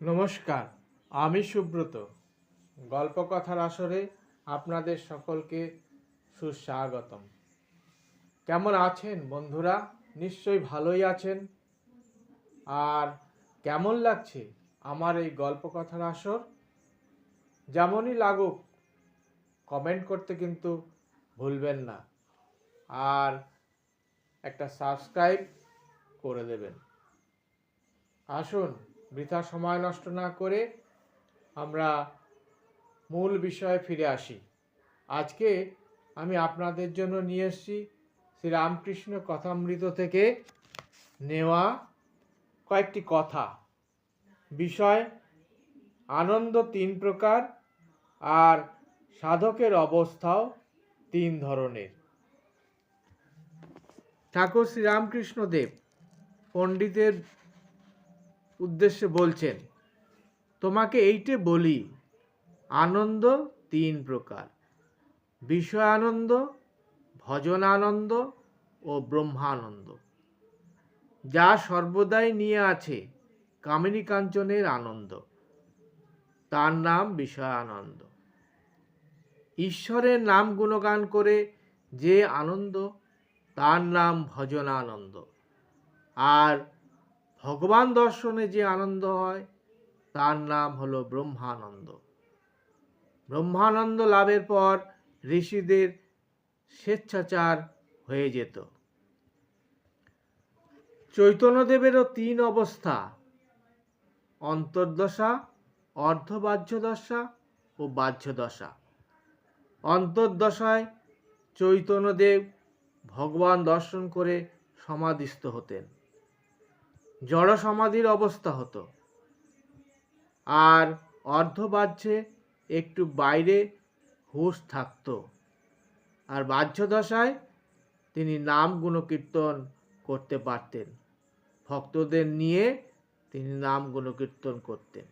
নমস্কার, আমি সুব্রত। গল্পকথার আসরে আপনাদের সকলকে সুস্বাগতম। কেমন আছেন বন্ধুরা? নিশ্চয়ই ভালোই আছেন। আর কেমন লাগছে আমার এই গল্পকথার আসর? যেমনই লাগুক কমেন্ট করতে কিন্তু ভুলবেন না। আর একটা সাবস্ক্রাইব করে দেবেন। আসুন বৃথা সময় নষ্ট না করে আমরা মূল বিষয়ে ফিরে আসি। আজকে আমি আপনাদের জন্য নিয়ে এসেছি শ্রীরামকৃষ্ণ কথামৃত থেকে নেওয়া কয়েকটি কথা। বিষয় আনন্দ 3 প্রকার আর সাধকের অবস্থাও 3 ধরনের। ঠাকুর শ্রীরামকৃষ্ণ দেব পণ্ডিতের উদ্দেশ্যে বলছেন, তোমাকে এইটে বলি, আনন্দ 3 প্রকার: বিষয়ানন্দ, ভজনানন্দ ও ব্রহ্মানন্দ। যা সর্বদাই নিয়ে আছে কামিনী কাঞ্চনের আনন্দ, তার নাম বিষয়ানন্দ। ঈশ্বরের নাম গুণগান করে যে আনন্দ, তার নাম ভজনানন্দ। আর ভগবান দর্শনে যে আনন্দ হয়, তার নাম হলো ব্রহ্মানন্দ। ব্রহ্মানন্দ লাভের পর ঋষিদের স্বেচ্ছাচার হয়ে যেত। চৈতন্যদেবেরও 3 অবস্থা: অন্তর্দশা, অর্ধবাহ্যদশা ও বাহ্যদশা। অন্তর্দশায় চৈতন্যদেব ভগবান দর্শন করে সমাধিস্থ হতেন, জড় সমাধির অবস্থা হতো। আর অর্ধবাহ্যে একটু বাইরে হুঁশ থাকত। আর বাহ্যদশায় তিনি নাম গুণকীর্তন করতে পারতেন। ভক্তদের নিয়ে তিনি নাম গুণকীর্তন করতেন।